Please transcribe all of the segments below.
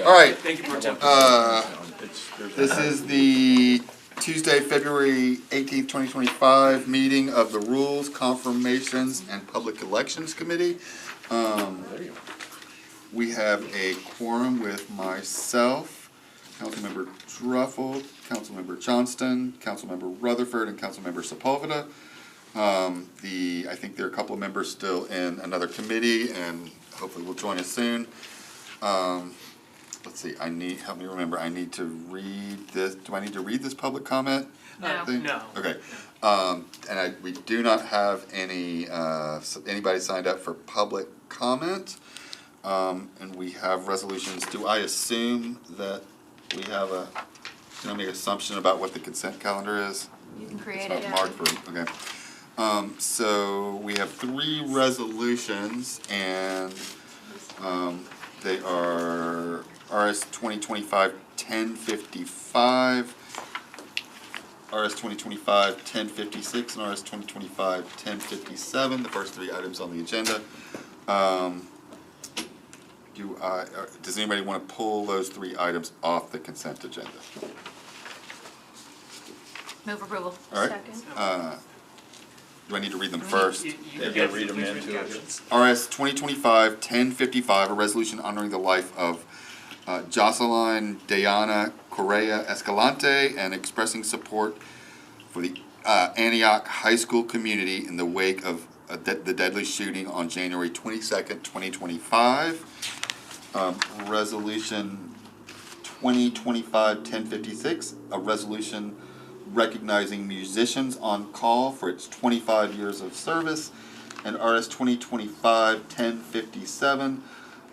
All right. Thank you, Pro Tem. This is the Tuesday, February 18th, 2025 meeting of the Rules, Confirmations, and Public Elections Committee. We have a quorum with myself, Councilmember Druffel, Councilmember Johnston, Councilmember Rutherford, and Councilmember Sepulveda. I think there are a couple of members still in another committee, and hopefully will join us soon. Let's see, help me remember, I need to read this. Do I need to read this public comment? No. No. Okay. We do not have anybody signed up for public comment. And we have resolutions. Do I assume that we have can I make an assumption about what the consent calendar is? You can create It's not marked for, okay. So we have 3 resolutions, and they are RS 2025-1055, RS 2025-1056, and RS 2025-1057, the first 3 items on the agenda. Does anybody want to pull those 3 items off the consent agenda? Move approval. All right. Second. Do I need to read them first? You can read them into it. RS 2025-1055, a resolution honoring the life of Jocelyn Diana Correa Escalante and expressing support for the Antioch High School community in the wake of the deadly shooting on January 22nd, 2025. Resolution 2025-1056, a resolution recognizing musicians on call for its 25 years of service, and RS 2025-1057,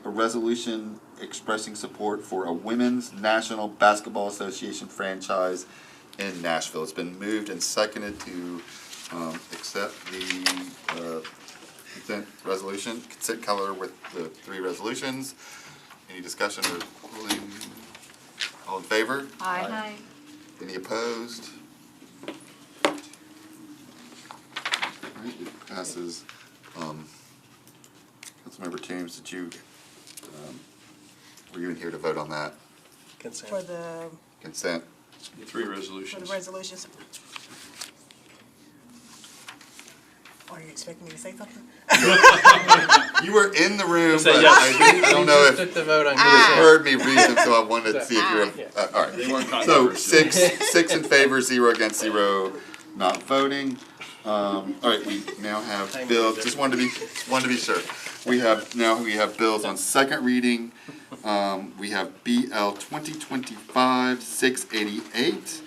a resolution expressing support for a Women's National Basketball Association franchise in Nashville. It's been moved and seconded to accept the consent calendar with the 3 resolutions. Any discussion or ruling? All in favor? Aye. Any opposed? All right, it passes. Councilmember Toombs, were you in here to vote on that? Consent. For the 3 resolutions. resolutions. Are you expecting me to say something? You were in the room, Say but yes. I don't know if Took the vote on you heard me read them, so I wanted to see if you were, all right. They weren't So controversial. 6 in favor, 0 against, 0 not voting. All right, we now have bills, just wanted to be sure. We have bills on second reading. We have BL 2025-688,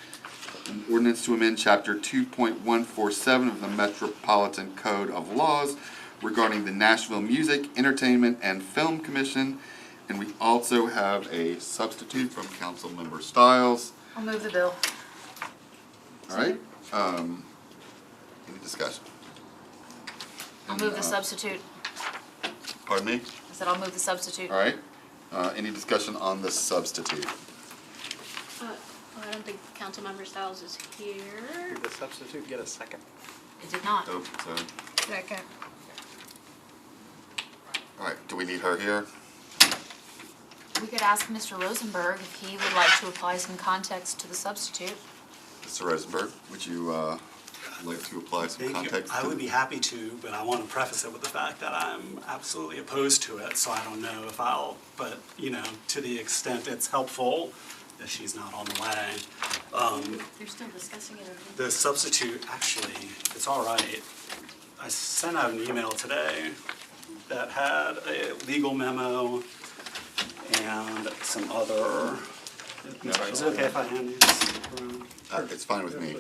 an ordinance to amend chapter 2.147 of the Metropolitan Code of Laws regarding the Nashville Music, Entertainment, and Film Commission. And we also have a substitute from Councilmember Stiles. I'll move the bill. All right. Any discussion? I'll move the substitute. Pardon me? I said I'll move the substitute. All right. Any discussion on the substitute? I don't think Councilmember Stiles is here. Did the substitute get a second? It did not. Oh, so, Second. all right. Do we need her here? We could ask Mr. Rosenberg if he would like to apply some context to the substitute. Mr. Rosenberg, would you like to apply some Thank you. context? I would be happy to, but I want to preface it with the fact that I'm absolutely opposed to it, so I don't know if but, to the extent it's helpful, that she's not on the way. You're still discussing it, okay? The substitute, actually, it's all right. I sent out an email today that had a legal memo and some other, is it okay if I hand these around? It's fine with me.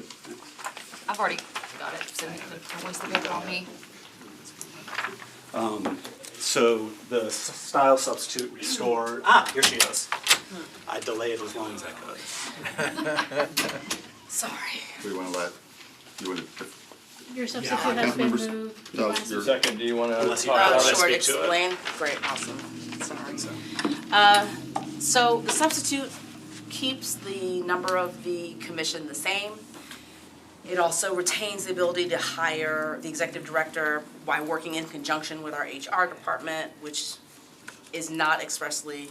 I've already got it, so once the paper on me. So the style substitute restored, here she is. I delayed as long as I could. Sorry. Do we want to Your substitute has been Councilmembers- moved. No, You want- you're- Second, do you want to Unless you talk want about to it? speak to it. Explain. Great, awesome. Sorry. So the substitute keeps the number of the commission the same. It also retains the ability to hire the executive director by working in conjunction with our HR department, which is not expressly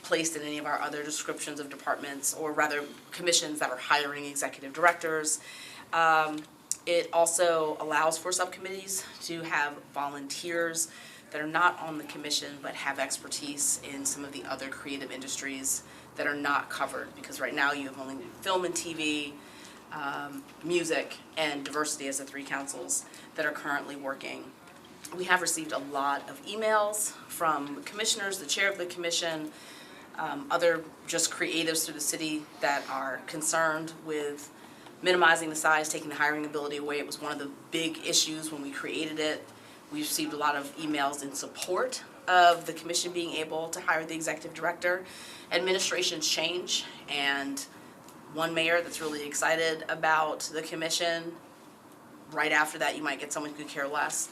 placed in any of our other descriptions of departments, or rather commissions that are hiring executive directors. It also allows for subcommittees to have volunteers that are not on the commission but have expertise in some of the other creative industries that are not covered, because right now you have only film and TV, music, and diversity as the three councils that are currently working. We have received a lot of emails from commissioners, the chair of the commission, other just creatives through the city that are concerned with minimizing the size, taking the hiring ability away. It was one of the big issues when we created it. We received a lot of emails in support of the commission being able to hire the executive director. Administrations change, and one mayor that's really excited about the commission, right after that you might get someone who could care less.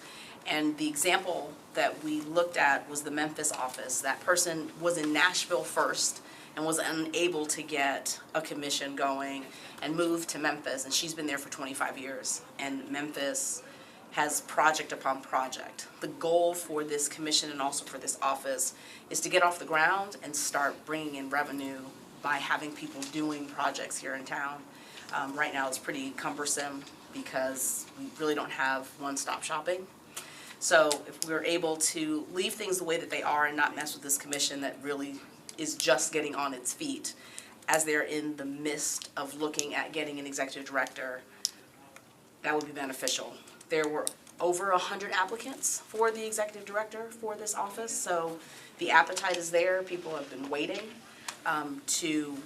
And the example that we looked at was the Memphis office. That person was in Nashville first and was unable to get a commission going and moved to Memphis, and she's been there for 25 years. And Memphis has project upon project. The goal for this commission and also for this office is to get off the ground and start bringing in revenue by having people doing projects here in town. Right now it's pretty cumbersome because we really don't have one-stop shopping. So if we're able to leave things the way that they are and not mess with this commission that really is just getting on its feet as they're in the midst of looking at getting an executive director, that would be beneficial. There were over 100 applicants for the executive director for this office, so the appetite is there. People have been waiting. To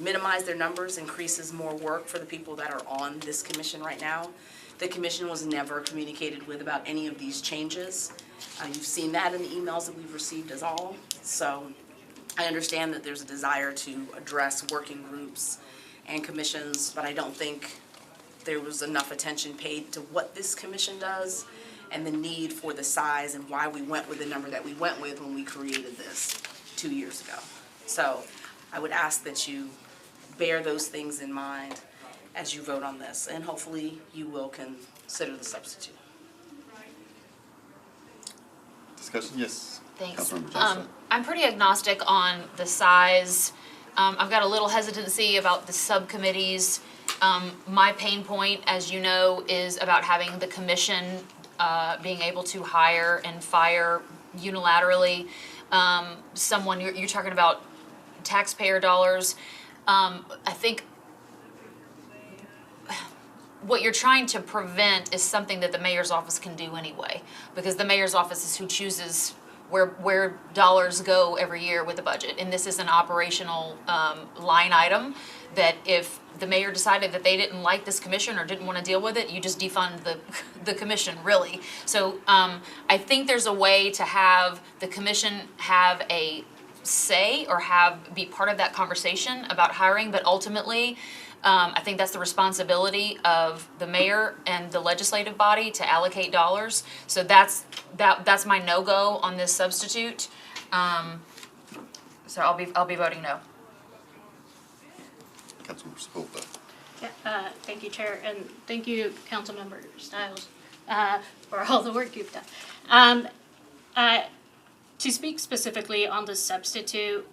minimize their numbers increases more work for the people that are on this commission right now. The commission was never communicated with about any of these changes. You've seen that in the emails that we've received as all. So I understand that there's a desire to address working groups and commissions, but I don't think there was enough attention paid to what this commission does and the need for the size and why we went with the number that we went with when we created this 2 years ago. So I would ask that you bear those things in mind as you vote on this, and hopefully you will consider the substitute. Discussion, yes. Thanks. Councilmember Johnson. I'm pretty agnostic on the size. I've got a little hesitancy about the subcommittees. My pain point, as you know, is about having the commission being able to hire and fire unilaterally someone. You're talking about taxpayer dollars. I think what you're trying to prevent is something that the mayor's office can do anyway, because the mayor's office is who chooses where dollars go every year with the budget. And this is an operational line item that if the mayor decided that they didn't like this commission or didn't want to deal with it, you just defund the commission, really. So I think there's a way to have the commission have a say or be part of that conversation about hiring, but ultimately I think that's the responsibility of the mayor and the legislative body to allocate dollars. So that's my no-go on this substitute. So I'll be voting no. Councilmember Sepulveda. Yeah, thank you, Chair, and thank you, Councilmember Stiles, for all the work you've done. To speak specifically on the substitute,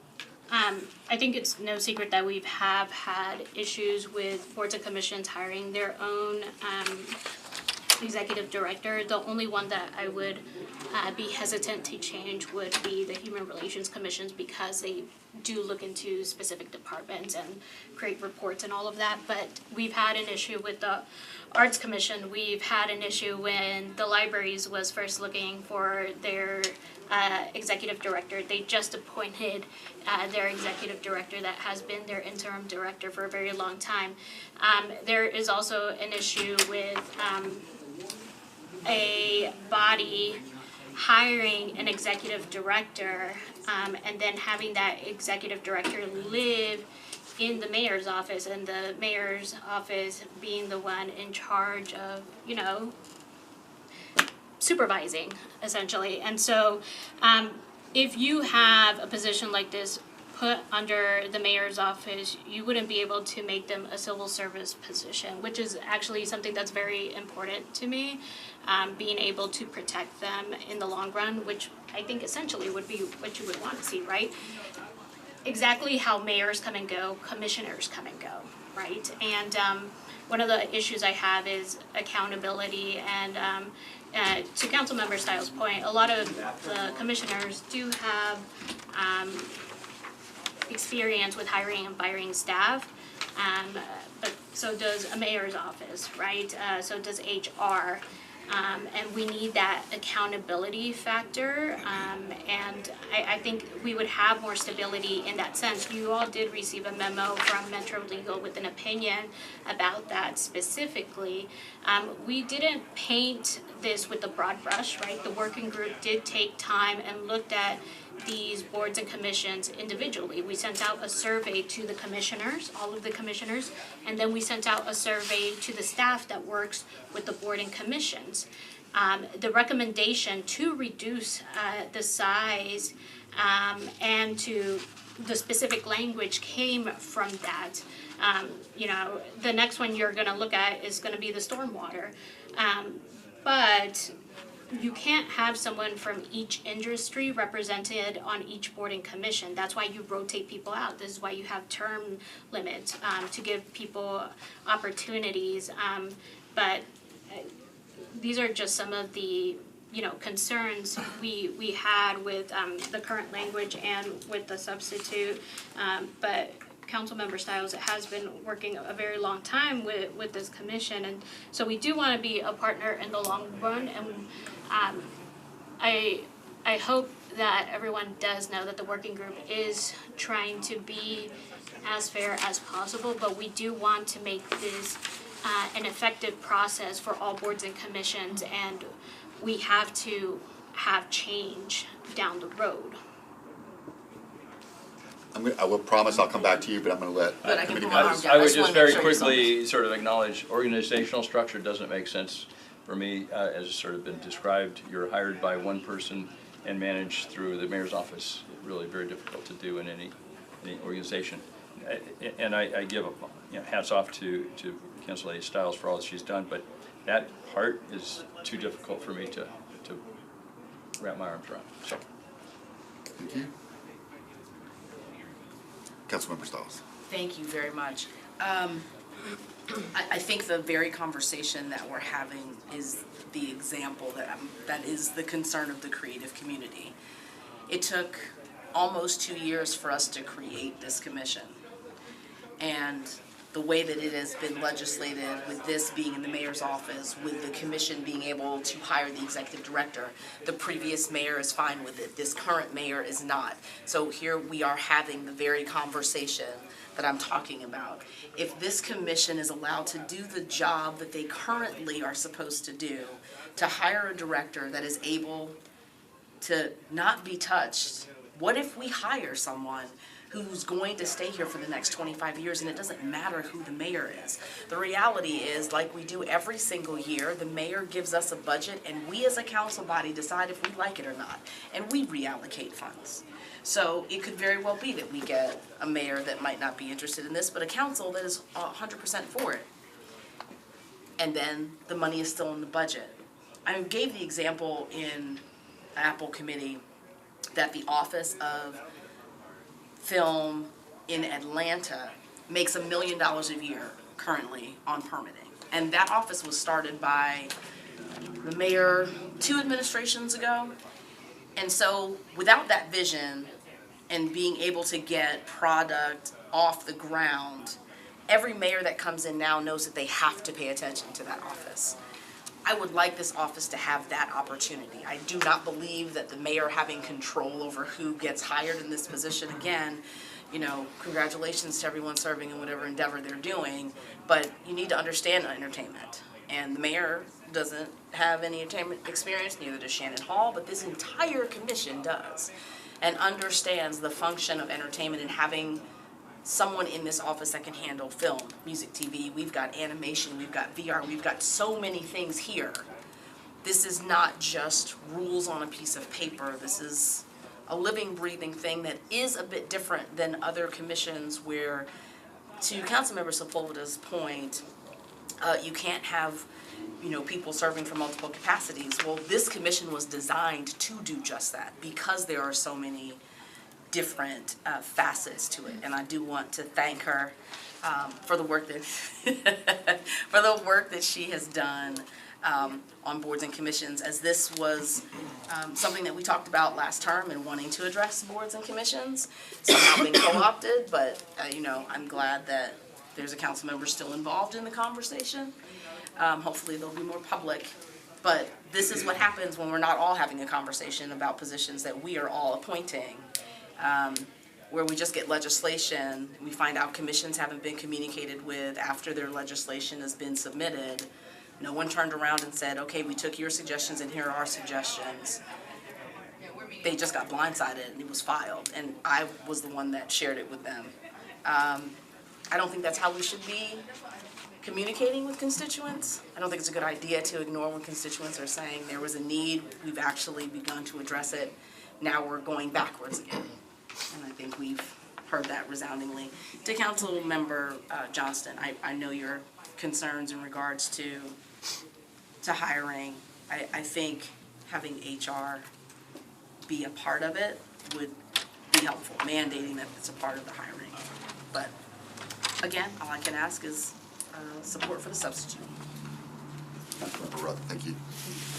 I think it's no secret that we have had issues with boards and commissions hiring their own executive director. The only one that I would be hesitant to change would be the Human Relations Commissions, because they do look into specific departments and create reports and all of that. But we've had an issue with the Arts Commission. We've had an issue when the libraries was first looking for their executive director. They just appointed their executive director that has been their interim director for a very long time. There is also an issue with a body hiring an executive director and then having that executive director live in the mayor's office, and the mayor's office being the one in charge of, supervising, essentially. And so if you have a position like this put under the mayor's office, you wouldn't be able to make them a civil service position, which is actually something that's very important to me, being able to protect them in the long run, which I think essentially would be what you would want to see, right? exactly how mayors come and go, commissioners come and go, right? And one of the issues I have is accountability, and to Councilmember Stiles' point, a lot of the commissioners do have experience with hiring and firing staff, but so does a mayor's office, right? So does HR. And we need that accountability factor, and I think we would have more stability in that sense. You all did receive a memo from Metro Legal with an opinion about that specifically. We didn't paint this with a broad brush, right? The working group did take time and looked at these boards and commissions individually. We sent out a survey to the commissioners, all of the commissioners, and then we sent out a survey to the staff that works with the board and commissions. The recommendation to reduce the size and to the specific language came from that. The next one you're gonna look at is gonna be the stormwater. But you can't have someone from each industry represented on each board and commission. That's why you rotate people out. This is why you have term limits, to give people opportunities. But these are just some of the, concerns we had with the current language and with the substitute. But Councilmember Stiles has been working a very long time with this commission, and so we do want to be a partner in the long run. And I hope that everyone does know that the working group is trying to be as fair as possible, but we do want to make this an effective process for all boards and commissions, and we have to have change down the road. I will promise I'll come back to you, but I'm gonna let But I can committee put my arm members. down. I would just just wanna make very sure you saw quickly sort of acknowledge organizational structure doesn't make sense for me, as sort of been described. You're hired by one person and managed through the mayor's office. Really very difficult to do in any organization. And I give hats off to Council Lady Stiles for all that she's done, but that part is too difficult for me to wrap my arms around. So. Thank you. Councilmember Stiles. Thank you very much. I think the very conversation that we're having is the example that is the concern of the creative community. It took almost 2 years for us to create this commission. And the way that it has been legislated, with this being in the mayor's office, with the commission being able to hire the executive director, the previous mayor is fine with it. This current mayor is not. So here we are having the very conversation that I'm talking about. If this commission is allowed to do the job that they currently are supposed to do, to hire a director that is able to not be touched, what if we hire someone who's going to stay here for the next 25 years, and it doesn't matter who the mayor is? The reality is, like we do every single year, the mayor gives us a budget, and we as a council body decide if we like it or not, and we reallocate funds. So it could very well be that we get a mayor that might not be interested in this, but a council that is 100% for it. And then the money is still in the budget. I gave the example in Apple Committee that the Office of Film in Atlanta makes $1 million a year currently on permitting. And that office was started by the mayor 2 administrations ago. And so without that vision and being able to get product off the ground, every mayor that comes in now knows that they have to pay attention to that office. I would like this office to have that opportunity. I do not believe that the mayor having control over who gets hired in this position, again, congratulations to everyone serving in whatever endeavor they're doing, but you need to understand entertainment. And the mayor doesn't have any entertainment experience, neither does Shannon Hall, but this entire commission does, and understands the function of entertainment and having someone in this office that can handle film, music, TV, we've got animation, we've got VR, we've got so many things here. This is not just rules on a piece of paper. This is a living, breathing thing that is a bit different than other commissions where, to Councilmember Sepulveda's point, you can't have people serving from multiple capacities. Well, this commission was designed to do just that because there are so many different facets to it. And I do want to thank her for the work that for the work that she has done on boards and commissions, as this was something that we talked about last term and wanting to address boards and commissions, somehow been co-opted, but I'm glad that there's a council member still involved in the conversation. Hopefully they'll be more public. But this is what happens when we're not all having a conversation about positions that we are all appointing. Where we just get legislation, we find out commissions haven't been communicated with after their legislation has been submitted. No one turned around and said, okay, we took your suggestions and here are our suggestions. They just got blindsided and it was filed, and I was the one that shared it with them. I don't think that's how we should be communicating with constituents. I don't think it's a good idea to ignore when constituents are saying there was a need, we've actually begun to address it, now we're going backwards again. And I think we've heard that resoundingly. To Council Member Johnston, I know your concerns in regards to hiring. I think having HR be a part of it would be helpful, mandating that it's a part of the hiring. But again, all I can ask is support for the substitute. Councilmember Rudd, thank you.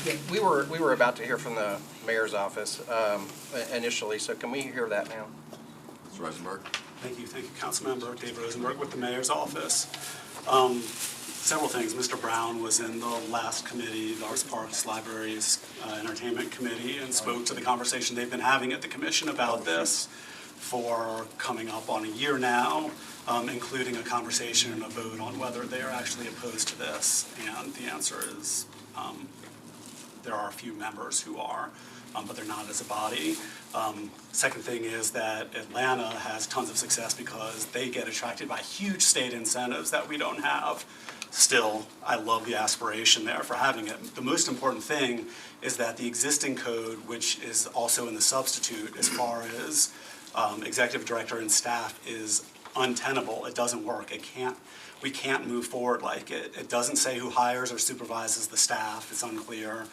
Yeah, we were about to hear from the mayor's office initially, so can we hear that now? Mr. Rosenberg? Thank you, Councilmember Dave Rosenberg with the mayor's office. Several things. Mr. Brown was in the last committee, the Arts, Parks, Libraries, Entertainment Committee, and spoke to the conversation they've been having at the commission about this for coming up on a year now, including a conversation and a vote on whether they are actually opposed to this. And the answer is there are a few members who are, but they're not as a body. Second thing is that Atlanta has tons of success because they get attracted by huge state incentives that we don't have. Still, I love the aspiration there for having it. The most important thing is that the existing code, which is also in the substitute as far as executive director and staff, is untenable. It doesn't work. We can't move forward like it. It doesn't say who hires or supervises the staff. It's unclear.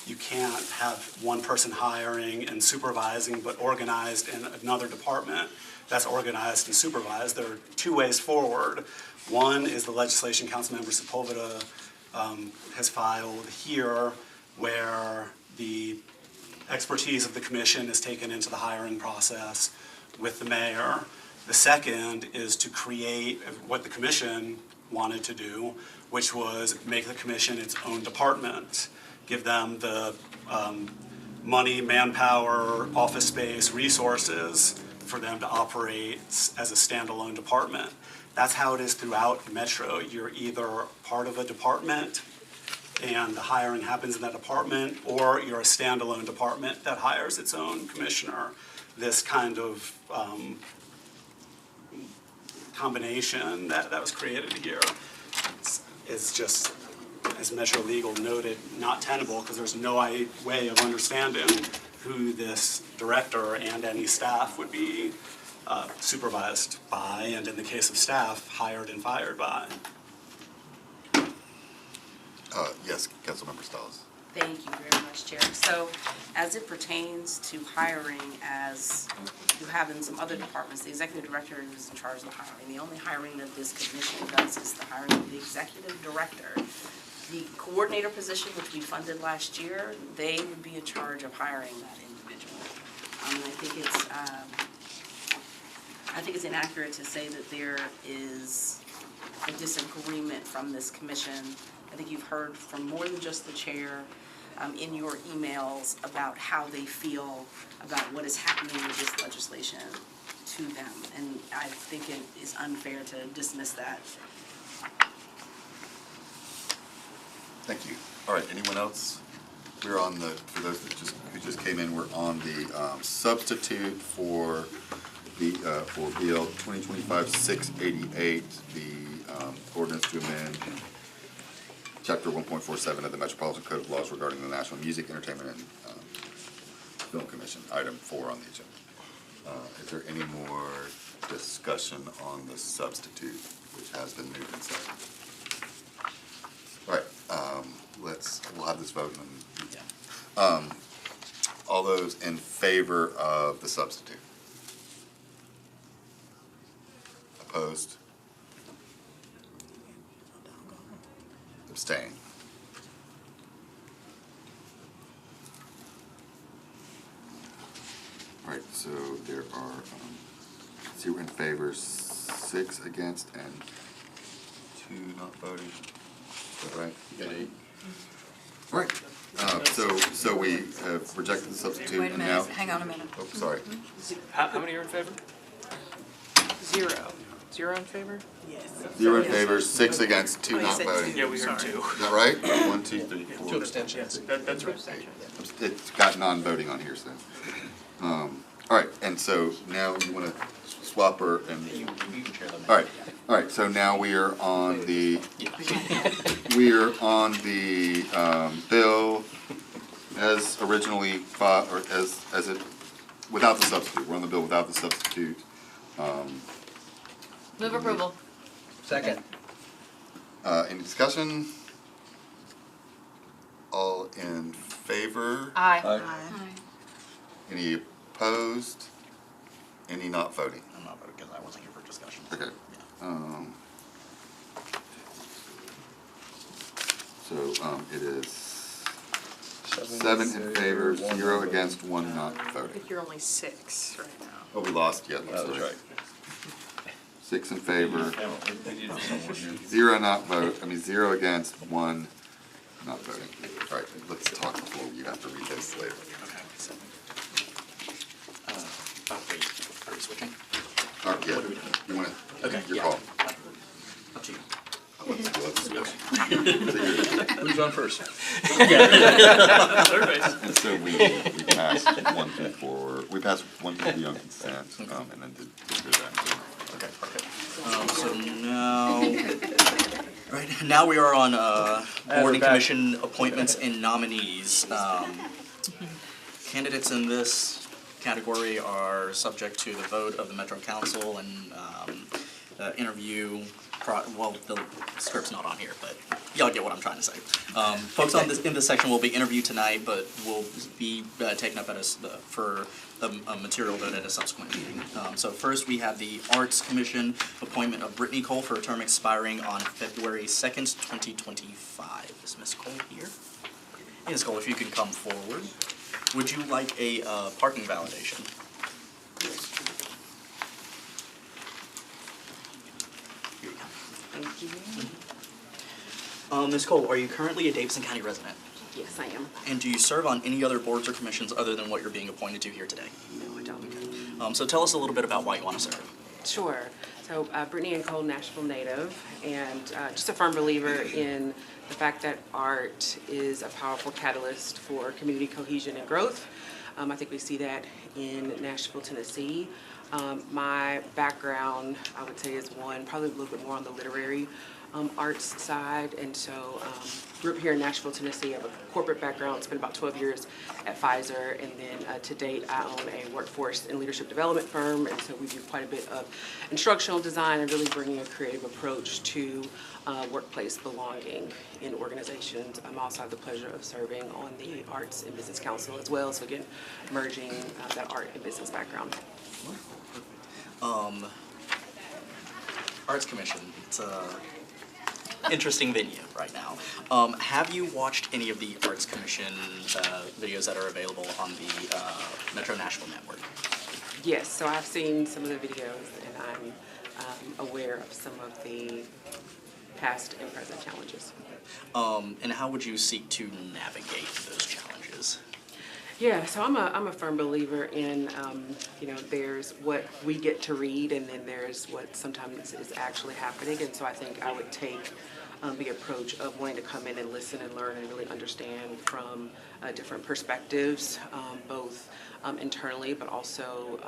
You can't have one person hiring and supervising but organized in another department that's organized and supervised. There are two ways forward. One is the legislation Councilmember Sepulveda has filed here, where the expertise of the commission is taken into the hiring process with the mayor. The second is to create what the commission wanted to do, which was make the commission its own department, give them the money, manpower, office space, resources for them to operate as a standalone department. That's how it is throughout Metro. You're either part of a department and the hiring happens in that department, or you're a standalone department that hires its own commissioner. This kind of combination that was created here is just, as Metro Legal noted, not tenable because there's no way of understanding who this director and any staff would be supervised by, and in the case of staff, hired and fired by. Yes, Councilmember Stiles. Thank you very much, Chair. So as it pertains to hiring, as you have in some other departments, the executive director is in charge of the hiring. The only hiring that this commission does is the hiring of the executive director. The coordinator position, which we funded last year, they would be in charge of hiring that individual. And I think it's inaccurate to say that there is a disagreement from this commission. I think you've heard from more than just the chair in your emails about how they feel about what is happening with this legislation to them. And I think it is unfair to dismiss that. Thank you. All right, anyone else? We're on the, for those that who just came in, we're on the substitute for the for Bill 2025-688, the ordinance to amend Chapter 1.47 of the Metropolitan Code of Laws regarding the National Music, Entertainment, and Film Commission, item 4 on the agenda. Is there any more discussion on the substitute, which has been moved and seconded? All right, we'll have this vote. And, all those in favor of the substitute? Opposed? Abstain? All right, so there are 0 in favor, 6 against, and 2 not voting. Is that right? You got 8. All right, so we have rejected the substitute, Wait a and now. minute, hang on a minute. Oh, sorry. How many are in favor? 0. 0 in favor? Yes. 0 in favor, 6 against, 2 Oh, you not said voting. two. Yeah, we heard Sorry. 2. Is that right? 1, 2, 3, 4. 2 abstentions. That's right. It's got non-voting on here, so. All right, and so now you want to swap her and. You can share them. All right, so now we are on the, bill as originally filed, or as it, without the substitute. We're on the bill without the substitute. Move approval. Second. Any discussion? All in favor? Aye. Aye. Any opposed? Any not voting? I'm not voting because I wasn't here for discussion. Okay. So, it is 7 in favor, 0 against, 1 not I voting. think you're only 6 right now. Oh, we lost, yeah, That was right. 6 in favor, Yeah, we needed someone here. 0 against, 1 not voting. All right, let's talk before you have to read this later. Okay. Wait, are we switching? All right, yeah, you want to, Okay, your yeah. call. Up to you. Let's go. Who's on first? And so we passed 1 through 4, we passed 1 through 3 on consent, and then did that. Okay, perfect. So now, right, now we are on board and commission appointments and nominees. Candidates in this category are subject to the vote of the Metro Council and interview. Well, the script's not on here, but y'all get what I'm trying to say. Folks in this section will be interviewed tonight, but will be taken up for a material vote at a subsequent meeting. So first, we have the Arts Commission appointment of Brittany Cole for a term expiring on February 2nd, 2025. Is Ms. Cole here? Hey, Ms. Cole, if you can come forward. Would you like a parking validation? Here you go. Thank you. Ms. Cole, are you currently a Davidson County resident? Yes, I am. And do you serve on any other boards or commissions other than what you're being appointed to here today? No, I don't. So tell us a little bit about why you want to serve. Sure. So Brittany and Cole, Nashville native, and just a firm believer in the fact that art is a powerful catalyst for community cohesion and growth. I think we see that in Nashville, Tennessee. My background, I would say, is probably a little bit more on the literary arts side, and so grew up here in Nashville, Tennessee. I have a corporate background, spent about 12 years at Pfizer, and then to date I own a workforce and leadership development firm, and so we do quite a bit of instructional design and really bringing a creative approach to workplace belonging in organizations. I'm also have the pleasure of serving on the Arts and Business Council as well, so again, merging that art and business background. Arts Commission, it's a interesting venue right now. Have you watched any of the Arts Commission videos that are available on the Metro Nashville network? Yes, so I've seen some of the videos, and I'm aware of some of the past and present challenges. And how would you seek to navigate those challenges? Yeah, so I'm a firm believer in, there's what we get to read, and then there's what sometimes is actually happening. And so I think I would take the approach of wanting to come in and listen and learn and really understand from different perspectives, both internally, but also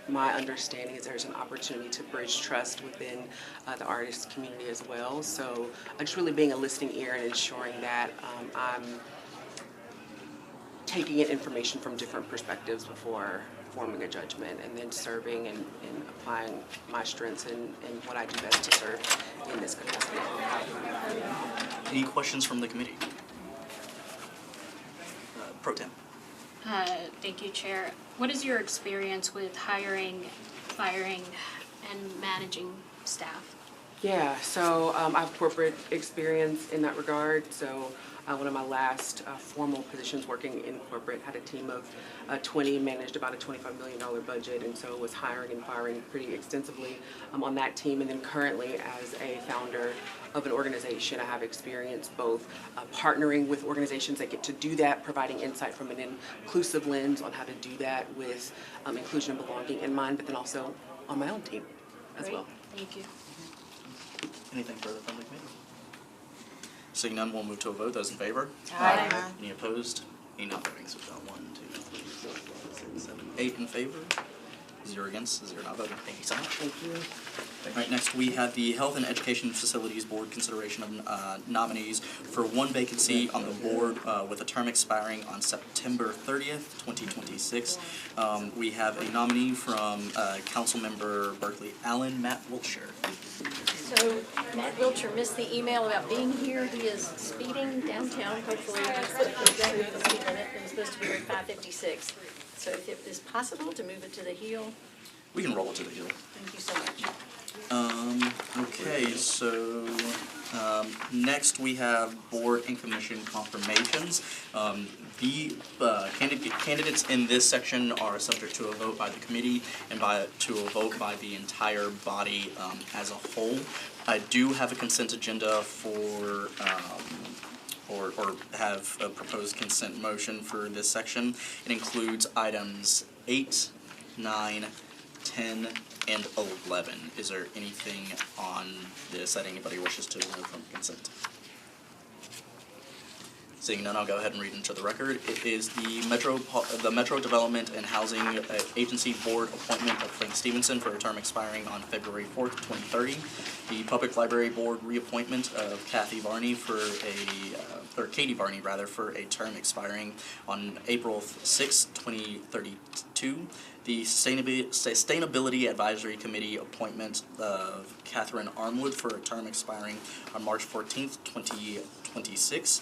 my understanding is there's an opportunity to bridge trust within the artist community as well. So just really being a listening ear and ensuring that I'm taking in information from different perspectives before forming a judgment, and then serving and applying my strengths and what I do best to serve in this capacity. Any questions from the committee? Pro Tem. Thank you, Chair. What is your experience with hiring, firing, and managing staff? Yeah, so I have corporate experience in that regard. So one of my last formal positions working in corporate had a team of 20, managed about a $25 million budget, and so was hiring and firing pretty extensively on that team. And then currently as a founder of an organization, I have experience both partnering with organizations that get to do that, providing insight from an inclusive lens on how to do that with inclusion and belonging in mind, but then also on my own team as well. Thank you. Anything further from the committee? Seeing none, we'll move to a vote. Those in favor? Aye. Any opposed? Any not voting? So we've got 1, 2, 3, 4, 5, 6, 7, 8 in favor, 0 against, 0 not voting. Thank you so much. Thank you. All right, next we have the Health and Education Facilities Board consideration of nominees for one vacancy on the board with a term expiring on September 30th, 2026. We have a nominee from Councilmember Berkeley Allen, Matt Wiltshire. So Matt Wiltshire missed the email about being here. He is speeding downtown, hopefully he's going with the speed limit, and he's supposed to be here at 5:56. So if it is possible to move it to the Hill, We can roll it to the hill. thank you so much. Okay, so next we have board and commission confirmations. The candidates in this section are subject to a vote by the committee and to a vote by the entire body as a whole. I do have a consent agenda for or have a proposed consent motion for this section. It includes items 8, 9, 10, and 11. Is there anything on this that anybody wishes to remove from consent? Seeing none, I'll go ahead and read into the record. It is the Metro Development and Housing Agency Board appointment of Frank Stevenson for a term expiring on February 4th, 2030. The Public Library Board reappointment of Katie Varney for a term expiring on April 6th, 2032. The Sustainability Advisory Committee appointment of Catherine Armwood for a term expiring on March 14th, 2026.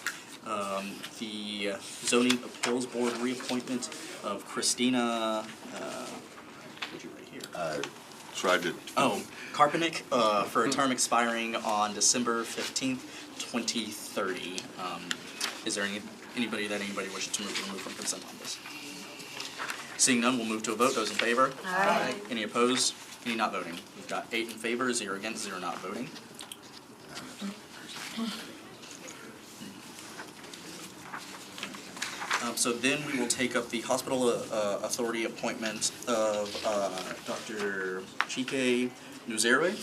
The Zoning Appeals Board reappointment of Christina, what'd you write here? Tried to. Karpenick, for a term expiring on December 15th, 2030. Is there anybody wishes to remove from consent on this? Seeing none, we'll move to a vote. Those in favor? Aye. Any opposed? Any not voting? We've got 8 in favor, 0 against, 0 not voting. So then we will take up the Hospital Authority appointment of Dr. Chike Nuzeru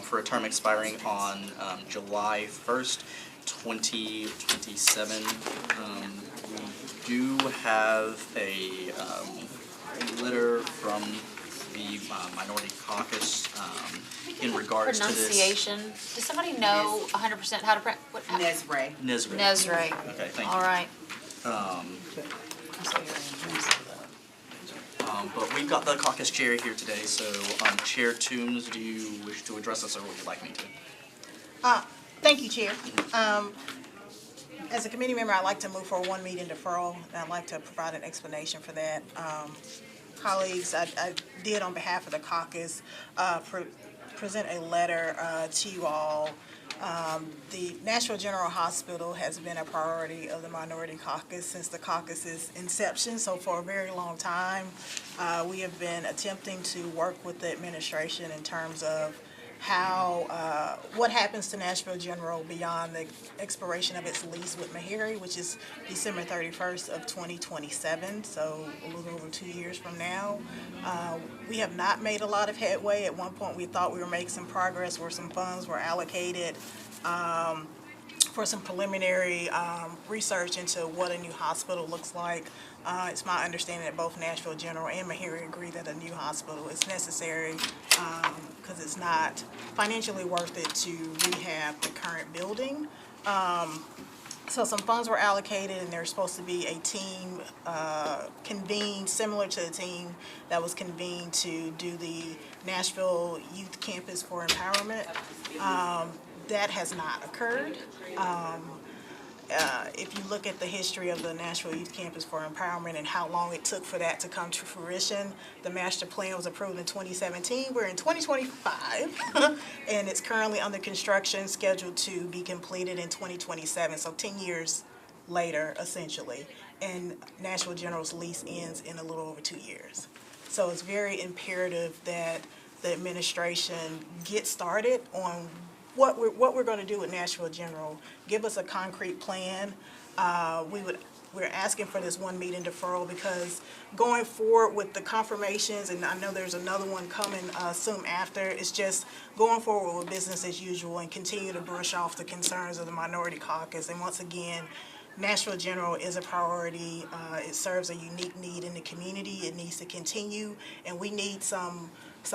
for a term expiring on July 1st, 2027. We do have a letter from the Minority Caucus in regards to this. Pronunciation, does somebody know 100% how to pronounce? Nesray. Nesray. Okay, thank you. All right. But we've got the caucus chair here today, so Chair Toombs, do you wish to address us or would you like me to? Thank you, Chair. As a committee member, I'd like to move for a one-meeting deferral, and I'd like to provide an explanation for that. Colleagues, I did on behalf of the caucus present a letter to you all. The Nashville General Hospital has been a priority of the Minority Caucus since the caucus's inception, so for a very long time. We have been attempting to work with the administration in terms of how, what happens to Nashville General beyond the expiration of its lease with Meharry, which is December 31st of 2027, so a little over 2 years from now. We have not made a lot of headway. At one point, we thought we were making some progress where some funds were allocated for some preliminary research into what a new hospital looks like. It's my understanding that both Nashville General and Meharry agree that a new hospital is necessary because it's not financially worth it to rehab the current building. So some funds were allocated, and there's supposed to be a team convened, similar to the team that was convened to do the Nashville Youth Campus for Empowerment. That has not occurred. if you look at the history of the Nashville Youth Campus for Empowerment and how long it took for that to come to fruition, the master plan was approved in 2017. We're in 2025, and it's currently under construction, scheduled to be completed in 2027, so 10 years later, essentially. And Nashville General's lease ends in a little over 2 years. So it's very imperative that the administration get started on what we're going to do with Nashville General. Give us a concrete plan. We're asking for this 1 meeting deferral because going forward with the confirmations, and I know there's another one coming soon after, it's just going forward with business as usual and continue to brush off the concerns of the minority caucus. And once again, Nashville General is a priority. It serves a unique need in the community. It needs to continue, and we need some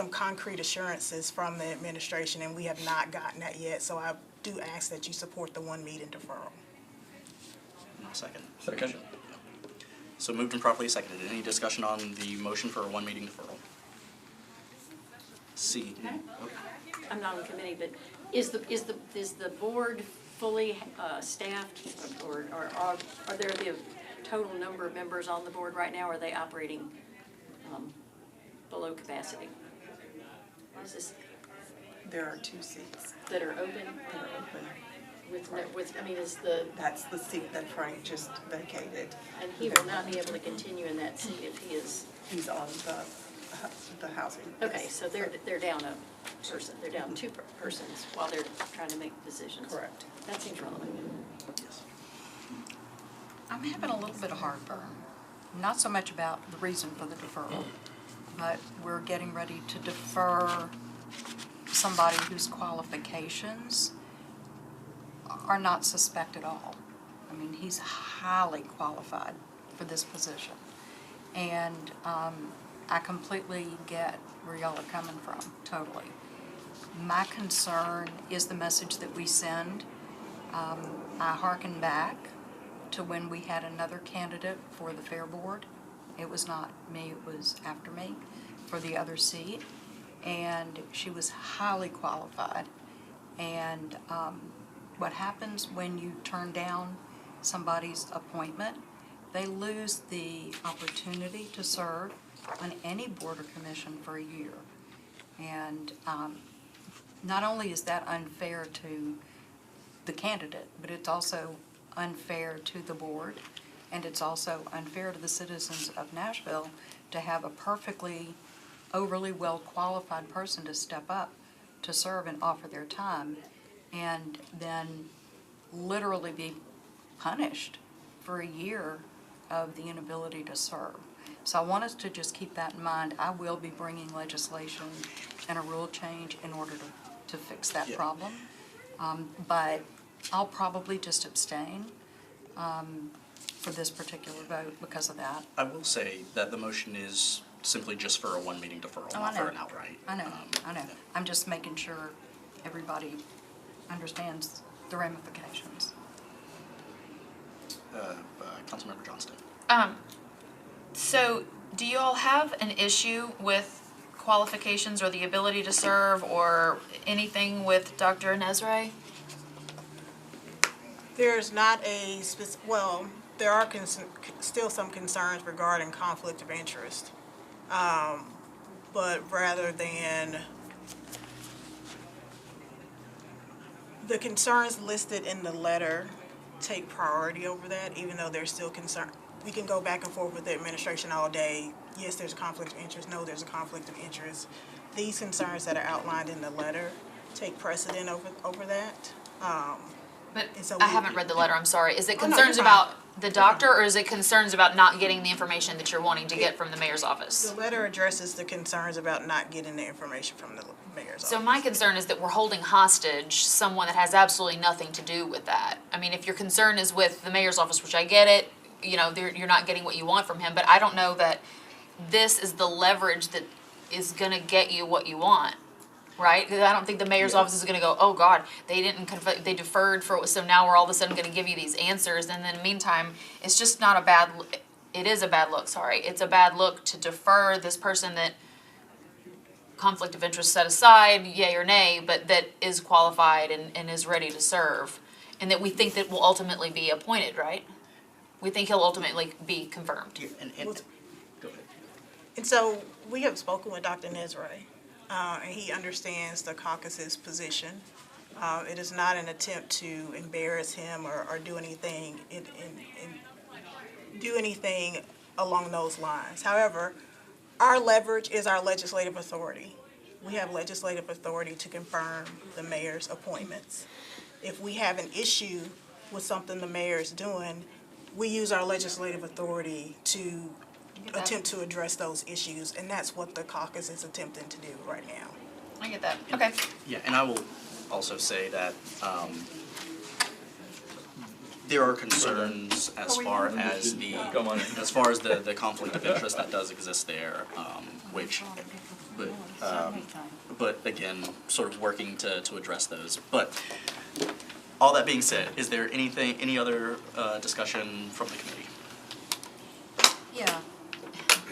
concrete assurances from the administration, and we have not gotten that yet. So I do ask that you support the 1 meeting deferral. Second. Second. So moved and properly seconded. Any discussion on the motion for a 1 meeting deferral? C. I'm not on committee, but is the board fully staffed, or are there the total number of members on the board right now? Or are they operating below capacity? Is this There are 2 seats that are open? that are open. Is the, That's the seat that Frank just vacated. and he will not be able to continue in that seat if he is, He's on the housing. okay, so they're down a person, they're down 2 persons while they're trying to make decisions. Correct. That seems relevant. I'm having a little bit of heartburn, not so much about the reason for the deferral, but we're getting ready to defer somebody whose qualifications are not suspect at all. I mean, he's highly qualified for this position. And I completely get where y'all are coming from, totally. My concern is the message that we send. I hearken back to when we had another candidate for the Fair Board. It was not me, it was after me, for the other seat. And she was highly qualified. And what happens when you turn down somebody's appointment, they lose the opportunity to serve on any board or commission for a year. And not only is that unfair to the candidate, but it's also unfair to the board, and it's also unfair to the citizens of Nashville to have a perfectly overly well-qualified person to step up to serve and offer their time, and then literally be punished for a year of the inability to serve. So I want us to just keep that in mind. I will be bringing legislation and a rule change in order to fix that problem. But I'll probably just abstain for this particular vote because of that. I will say that the motion is simply just for a 1 meeting deferral, not for an outright. I know. I'm just making sure everybody understands the ramifications. Councilmember Johnston. So do you all have an issue with qualifications or the ability to serve or anything with Dr. Nezre? There's not well, there are still some concerns regarding conflict of interest. But rather than the concerns listed in the letter take priority over that, even though there's still concern. We can go back and forth with the administration all day. Yes, there's a conflict of interest. No, there's a conflict of interest. These concerns that are outlined in the letter take precedent over that. But so I haven't read the letter, I'm sorry. Is it Oh, no, concerns you're fine. about the doctor, or is it concerns about not getting the information that you're wanting to get from the mayor's office? The letter addresses the concerns about not getting the information from the mayor's office. So my concern is that we're holding hostage someone that has absolutely nothing to do with that. I mean, if your concern is with the mayor's office, which I get it, you know, you're not getting what you want from him, but I don't know that this is the leverage that is gonna get you what you want, right? Because I don't think the mayor's office is gonna go, oh God, they they deferred for, so now we're all of a sudden gonna give you these answers, and then in the meantime, it's just not a bad, it is a bad look, sorry. It's a bad look to defer this person that, conflict of interest set aside, yay or nay, but that is qualified and is ready to serve. And that we think that will ultimately be appointed, right? We think he'll ultimately be confirmed. Go ahead. And so we have spoken with Dr. Nesray, and he understands the caucus's position. It is not an attempt to embarrass him or do anything do anything along those lines. However, our leverage is our legislative authority. We have legislative authority to confirm the mayor's appointments. If we have an issue with something the mayor is doing, we use our legislative authority to attempt to address those issues, and that's what the caucus is attempting to do right now. I get that. Okay. Yeah, and I will also say that there are concerns as far as the conflict of interest that does exist there, but again, sort of working to address those. But all that being said, is there any other discussion from the committee? Yeah,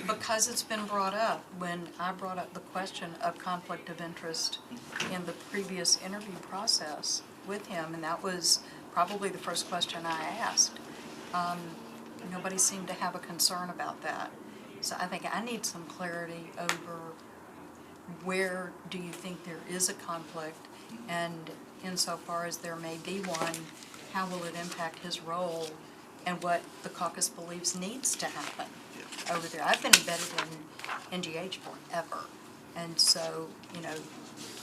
because it's been brought up, when I brought up the question of conflict of interest in the previous interview process with him, and that was probably the first question I asked. Nobody seemed to have a concern about that. So I think I need some clarity over where do you think there is a conflict, and insofar as there may be one, how will it impact his role and what the caucus believes needs to happen over there. I've been embedded in NGH forever, and so, you know,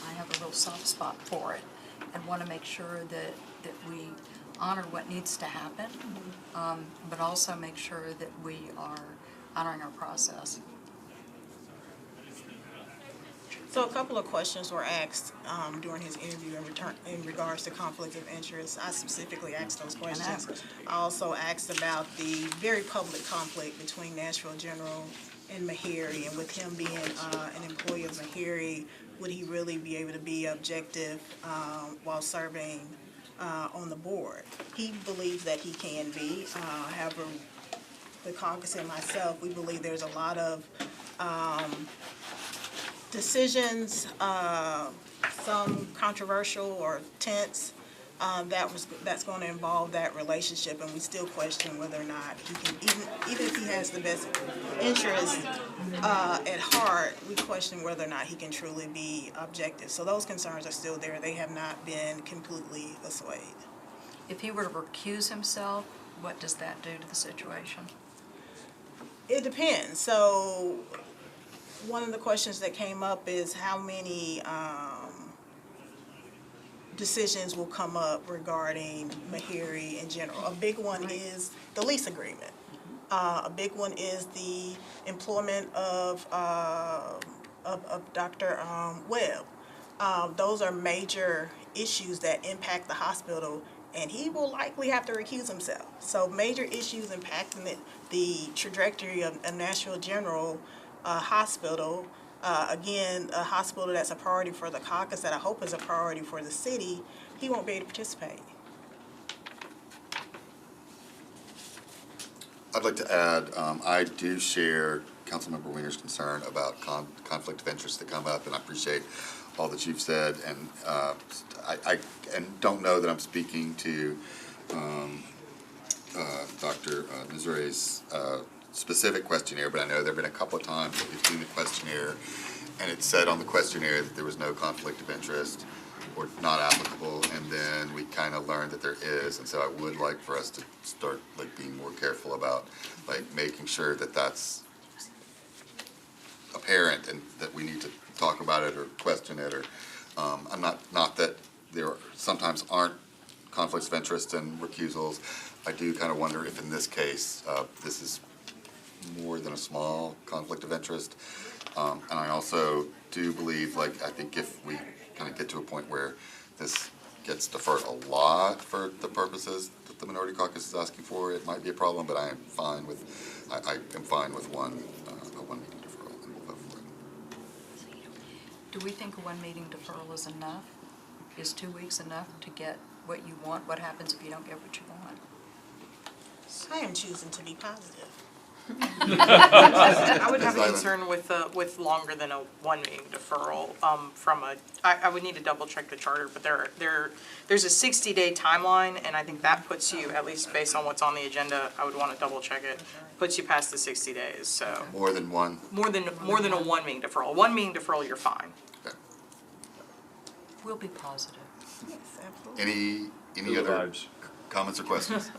I have a real soft spot for it and want to make sure that we honor what needs to happen, but also make sure that we are honoring our process. So a couple of questions were asked during his interview in regards to conflict of interest. I specifically asked those questions. I also asked about the very public conflict between Nashville General and Meharry, and with him being an employee of Meharry, would he really be able to be objective while serving on the board? He believes that he can be. However, the caucus and myself, we believe there's a lot of decisions, some controversial or tense, that's going to involve that relationship, and we still question whether or not he can, even if he has the best interest at heart, we question whether or not he can truly be objective. So those concerns are still there. They have not been completely assuaged. If he were to recuse himself, what does that do to the situation? It depends. So one of the questions that came up is how many decisions will come up regarding Meharry in general. A big one is the lease agreement. A big one is the employment of Dr. Webb. Those are major issues that impact the hospital, and he will likely have to recuse himself. So major issues impacting the trajectory of Nashville General Hospital. Again, a hospital that's a priority for the caucus, that I hope is a priority for the city, he won't be able to participate. I'd like to add, I do share Councilmember Wiener's concern about conflict of interest that come up, and I appreciate all that you've said, and I don't know that I'm speaking to Dr. Nesray's specific questionnaire, but I know there have been a couple of times that we've seen the questionnaire, and it said on the questionnaire that there was no conflict of interest or not applicable, and then we kind of learned that there is, and so I would like for us to start being more careful about making sure that that's apparent and that we need to talk about it or question it, or I'm not that there sometimes aren't conflicts of interest and recusals. I do kind of wonder if in this case this is more than a small conflict of interest, and I also do believe, I think if we kind of get to a point where this gets deferred a lot for the purposes that the minority caucus is asking for, it might be a problem, but I am fine with one meeting deferral, and we'll vote for it. Do we think a one meeting deferral is enough? Is 2 weeks enough to get what you want? What happens if you don't get what you want? I am choosing to be positive. I would have Ms. a Lyman. concern with longer than a one meeting deferral, I would need to double check the charter, but there's a 60-day timeline, and I think that puts you, at least based on what's on the agenda, I would want to double check it, puts you past the 60 days, so. More than one. More than a one meeting deferral. One meeting deferral, you're fine. We'll be positive. Yes, absolutely. Any Feel the other vibes. comments or questions?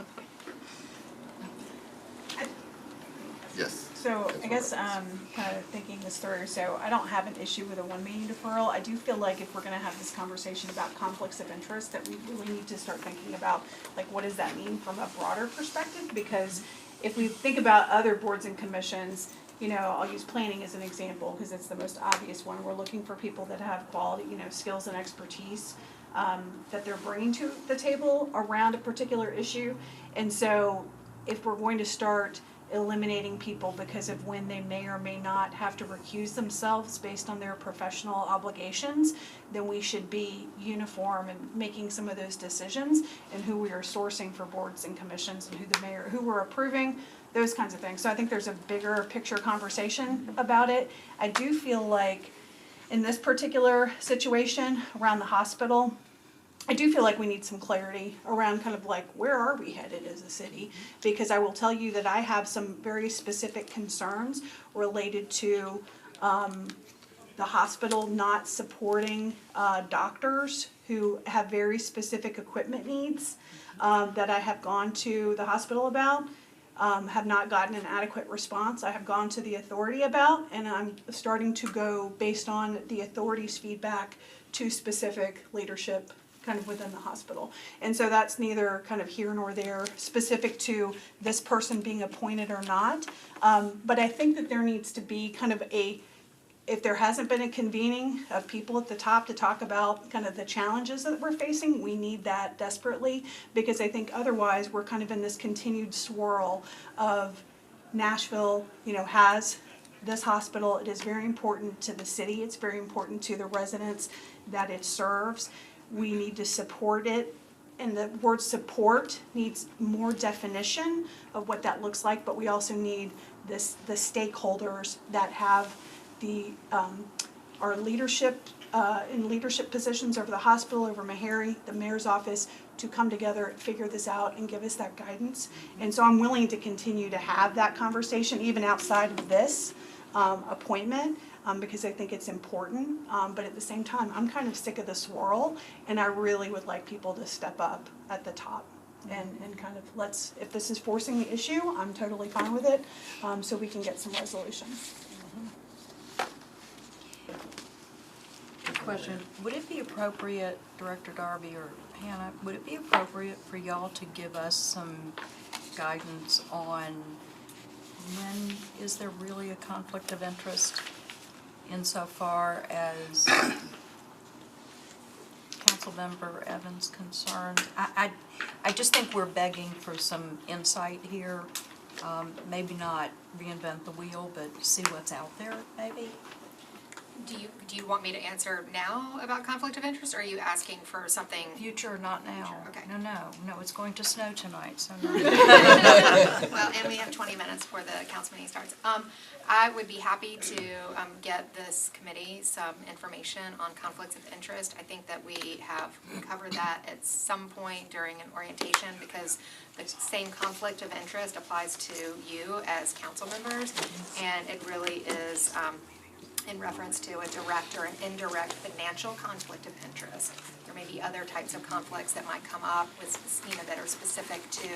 Yes. So I guess kind of thinking this through, so I don't have an issue with a one meeting deferral. I do feel like if we're gonna have this conversation about conflicts of interest, that we really need to start thinking about, like, what does that mean from a broader perspective? Because if we think about other boards and commissions, you know, I'll use planning as an example, because it's the most obvious one. We're looking for people that have quality, you know, skills and expertise that they're bringing to the table around a particular issue. And so if we're going to start eliminating people because of when they may or may not have to recuse themselves based on their professional obligations, then we should be uniform in making some of those decisions and who we are sourcing for boards and commissions and who we're approving, those kinds of things. So I think there's a bigger picture conversation about it. I do feel like in this particular situation around the hospital, I do feel like we need some clarity around kind of like, where are we headed as a city? Because I will tell you that I have some very specific concerns related to the hospital not supporting doctors who have very specific equipment needs that I have gone to the hospital about, have not gotten an adequate response. I have gone to the authority about, and I'm starting to go based on the authority's feedback to specific leadership kind of within the hospital. And so that's neither kind of here nor there, specific to this person being appointed or not. But I think that there needs to be kind of if there hasn't been a convening of people at the top to talk about kind of the challenges that we're facing, we need that desperately, because I think otherwise we're kind of in this continued swirl of Nashville, you know, has this hospital. It is very important to the city. It's very important to the residents that it serves. We need to support it, and the word support needs more definition of what that looks like, but we also need the stakeholders that have our leadership in leadership positions over the hospital, over Meharry, the mayor's office, to come together, figure this out, and give us that guidance. And so I'm willing to continue to have that conversation even outside of this appointment, because I think it's important, but at the same time, I'm kind of sick of the swirl, and I really would like people to step up at the top and kind of if this is forcing the issue, I'm totally fine with it, so we can get some resolution. Question, would it be appropriate, Director Darby or Hannah, would it be appropriate for y'all to give us some guidance on when is there really a conflict of interest insofar as Councilmember Evans' concerned? I just think we're begging for some insight here. Maybe not reinvent the wheel, but see what's out there, maybe. Do you want me to answer now about conflict of interest, or are you asking for something? Future, not now. Okay. No, it's going to snow tonight, so no. Well, and we have 20 minutes before the council meeting starts. I would be happy to get this committee some information on conflicts of interest. I think that we have covered that at some point during an orientation, because the same conflict of interest applies to you as council members, and it really is in reference to a direct or an indirect financial conflict of interest. There may be other types of conflicts that might come up with, that are specific to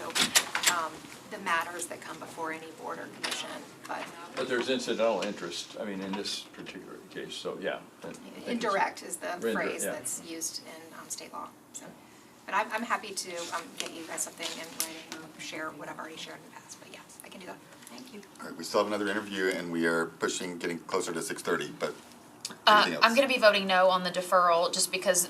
the matters that come before any board or commission, But there's incidental interest, I mean, in this particular case, so yeah. Indirect is the phrase yeah. that's used in state law. So, but I'm happy to get you guys something in writing or share what I've already shared in the past, but yeah, I can do that. Thank you. All right, we still have another interview, and we are getting closer to 6:30, but anything else? I'm going to be voting no on the deferral, just because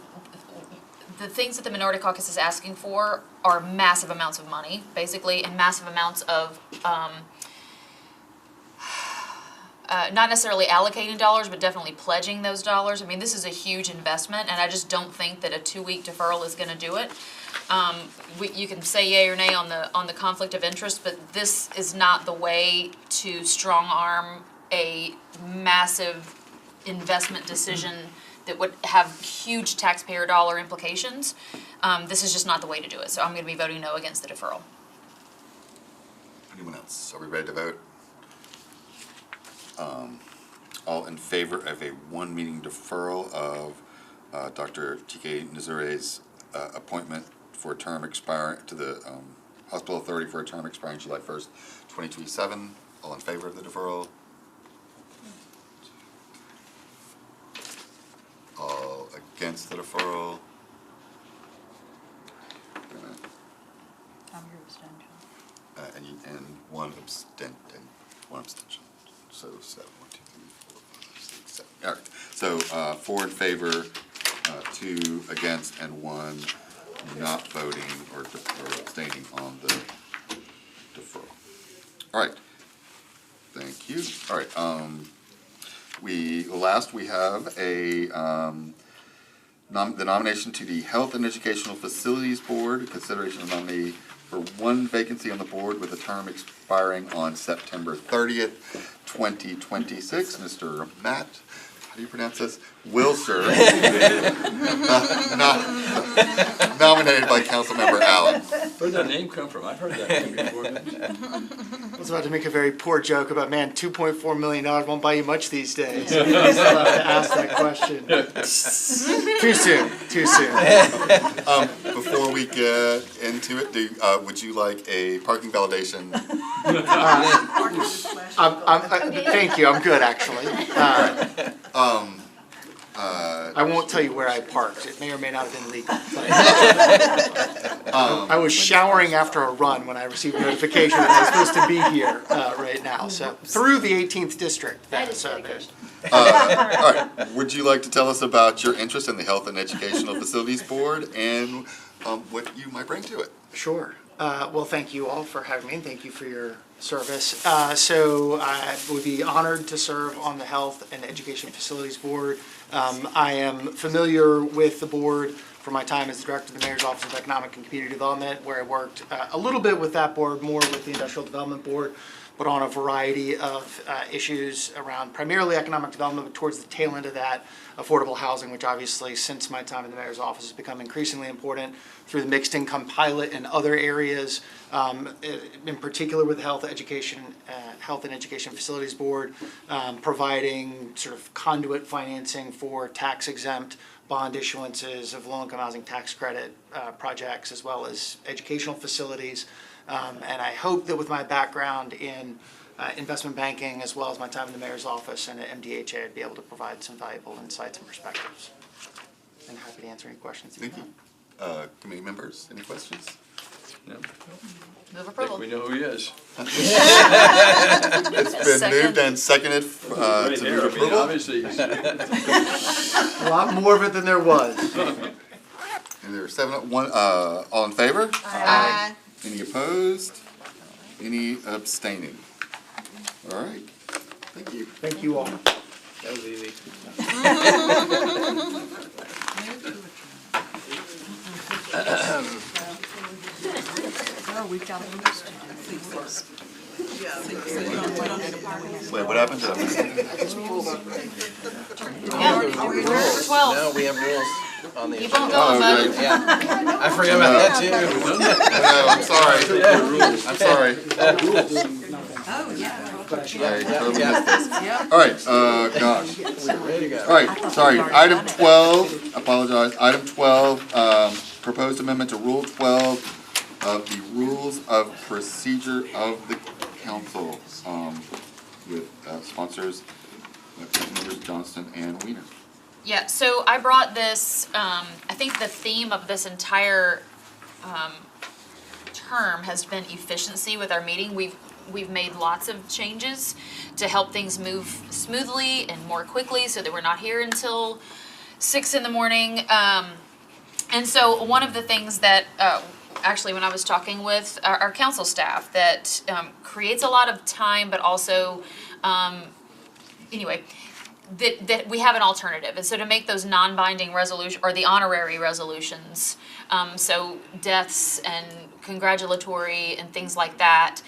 the things that the Minority Caucus is asking for are massive amounts of money, basically, and massive amounts of not necessarily allocating dollars, but definitely pledging those dollars. I mean, this is a huge investment, and I just don't think that a 2-week deferral is gonna do it. You can say yay or nay on the conflict of interest, but this is not the way to strong arm a massive investment decision that would have huge taxpayer dollar implications. This is just not the way to do it, so I'm gonna be voting no against the deferral. Anyone else? Are we ready to vote? All in favor of a 1 meeting deferral of Dr. T.K. Nazure's appointment for a term expiring to the Hospital Authority for a term expiring July 1st, 2027. All in favor of the deferral? All against the deferral? I'm your abstention. And one abstention. So 7, 1, 2, 3, 4, 5, 6, 7. All right. So 4 in favor, 2 against, and 1 not voting or abstaining on the deferral. All right. Thank you. All right. We have a the nomination to the Health and Educational Facilities Board, consideration of nominee for 1 vacancy on the board with a term expiring on September 30th, 2026. Mr. Matt, how do you pronounce this? Wilshire, nominated by Councilmember Allen. Where'd that name come from? I've heard that name before. I was about to make a very poor joke about, man, $2.4 million won't buy you much these days. I still have to ask that question. Too soon. Before we get into it, would you like a parking validation? Thank you, I'm good, actually. I won't tell you where I parked. It may or may not have been legal. I was showering after a run when I received notification that I was supposed to be here right now. So through the 18th district. That is dedication. All right. Would you like to tell us about your interest in the Health and Educational Facilities Board and what you might bring to it? Sure. Well, thank you all for having me, and thank you for your service. So I would be honored to serve on the Health and Education Facilities Board. I am familiar with the board from my time as the Director of the Mayor's Office of Economic and Community Development, where I worked a little bit with that board, more with the Industrial Development Board, but on a variety of issues around primarily economic development, but towards the tail end of that, affordable housing, which obviously since my time in the Mayor's Office has become increasingly important through the mixed income pilot and other areas, in particular with the Health and Education Facilities Board, providing sort of conduit financing for tax exempt bond issuances of low-income housing tax credit projects, as well as educational facilities. And I hope that with my background in investment banking, as well as my time in the Mayor's Office and at MDHA, I'd be able to provide some valuable insights and perspectives. And happy to answer any questions. Thank you. Committee members, any questions? No. Move I approval. think we know who he is. It's been moved and seconded Right to there, move I mean, approval. obviously, he's- A lot more of it than there was. And there are 7, all in favor? Aye. Any opposed? Any abstaining? All right. Thank you. Thank you all. That was easy. Oh, we've got a list to do. Wait, what happened to that? We're 12. No, we have rules on the You agenda. won't go on okay. vote. Yeah, I forgot about that too. No, I'm sorry. I'm sorry. Oh, yeah. I totally missed this. All right, gosh. We're ready to go. All right, sorry. Item 12, apologize. Item 12, proposed amendment to Rule 12 of the Rules of Procedure of the Council, with sponsors, members Johnston and Weiner. Yeah, so I brought this, I think the theme of this entire term has been efficiency with our meeting. We've made lots of changes to help things move smoothly and more quickly so that we're not here until 6 in the morning. And so one of the things that, actually when I was talking with our council staff, that creates a lot of time but also anyway, that we have an alternative. And so to make those non-binding resolution, or the honorary resolutions, so deaths and congratulatory and things like that,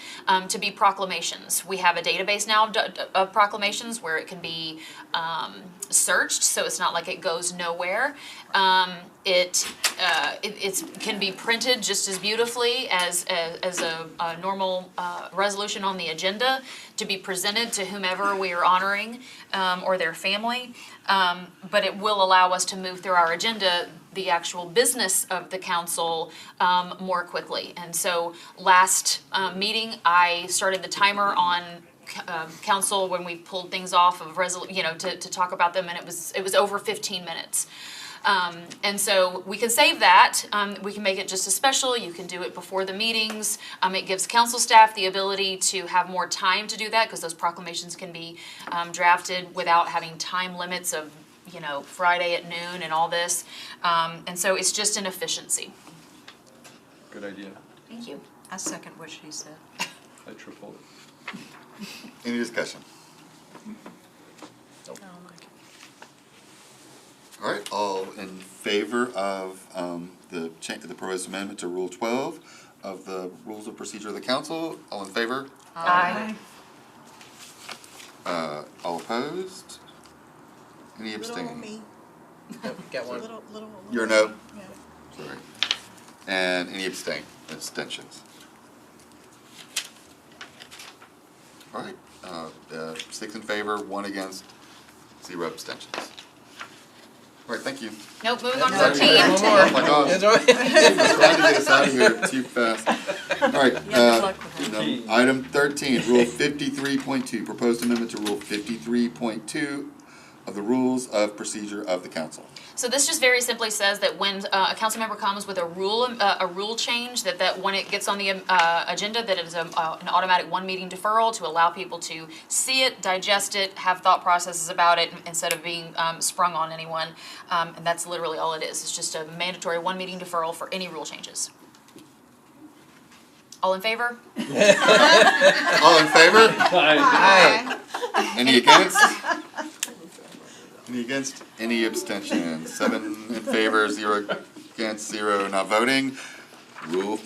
to be proclamations. We have a database now of proclamations where it can be searched, so it's not like it goes nowhere. It can be printed just as beautifully as a normal resolution on the agenda to be presented to whomever we are honoring or their family. But it will allow us to move through our agenda, the actual business of the council, more quickly. And so last meeting, I started the timer on council when we pulled things off of to talk about them, and it was over 15 minutes. And so we can save that. We can make it just a special. You can do it before the meetings. It gives council staff the ability to have more time to do that, because those proclamations can be drafted without having time limits of Friday at noon and all this. And so it's just an efficiency. Good idea. Thank you. I second what she said. I triple it. Any discussion? Nope. All right, all in favor of the proposed amendment to Rule 12 of the Rules of Procedure of the Council? All in favor? Aye. All opposed? Any abstaining? Me. Got one. Little. You're a no? Yeah. Sorry. And any abstentions? All right, 6 in favor, 1 against, 0 abstentions. All right, thank you. Nope, moving on to Sorry, 13. one more. Oh my gosh. I was trying to get us out of here too fast. All right, item 13, Rule 53.2, proposed amendment to Rule 53.2 of the Rules of Procedure of the Council. So this just very simply says that when a council member comes with a rule change, that when it gets on the agenda, that it is an automatic one meeting deferral to allow people to see it, digest it, have thought processes about it, instead of being sprung on anyone. And that's literally all it is. It's just a mandatory one meeting deferral for any rule changes. All in favor? All in favor? Aye. Any against? Any against? Any abstentions? 7 in favor, 0 against, 0 not voting. Item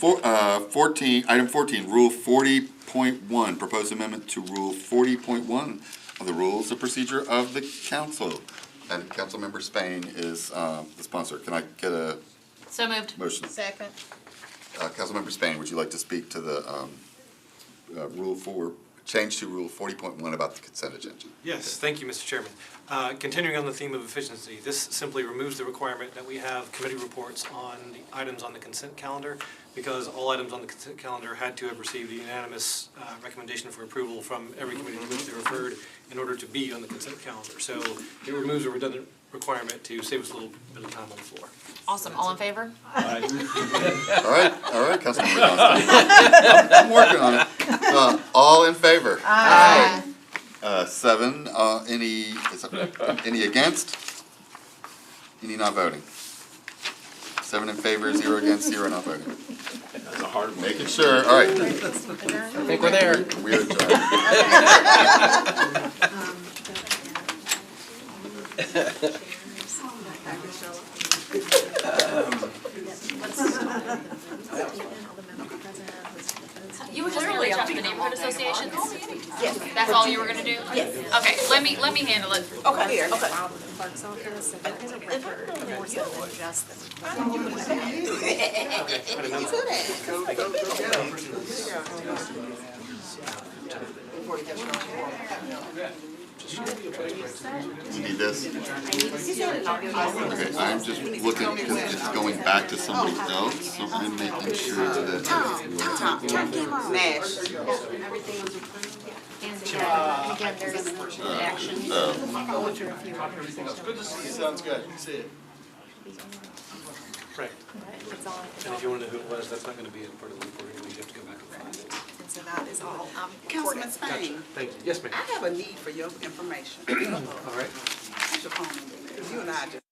14, Rule 40.1, proposed amendment to Rule 40.1 of the Rules of Procedure of the Council. And Councilmember Spain is the sponsor. Can I get a So moved. motion? Second. Councilmember Spain, would you like to speak to the change to Rule 40.1 about the consent agenda? Yes, thank you, Mr. Chairman. Continuing on the theme of efficiency, this simply removes the requirement that we have committee reports on the items on the consent calendar, because all items on the consent calendar had to have received a unanimous recommendation for approval from every committee to which they referred in order to be on the consent calendar. So it removes a redundant requirement to save us a little bit of time on the floor. Awesome. All in favor? All right, Councilmember Johnston. I'm working on it. All in favor? Aye. 7, any against? Any not voting? 7 in favor, 0 against, 0 not voting. That's a hard one. Making sure, all right. I think we're there. We are You were just gonna reach out to the neighborhood associations? Yes. That's all you were gonna do? Yes. Okay, let me handle it. Okay, here, okay. Clerk's office, and there is a record more so than just the. You need this? Okay, I'm just looking, because it's going back to somebody else, so I'm making sure that. Nash. Everything was approved. And again, there's action. Going through a few others. Good to see you, sounds good. See it. Right. It's all. And if you want to know who it was, that's not going to be a part of the reporting, we have to go back and find it. And so that is all. Councilman Spain, Gotcha, thank you. Yes, ma'am. I have a need for your information. All right. Put your phone in there. You and I just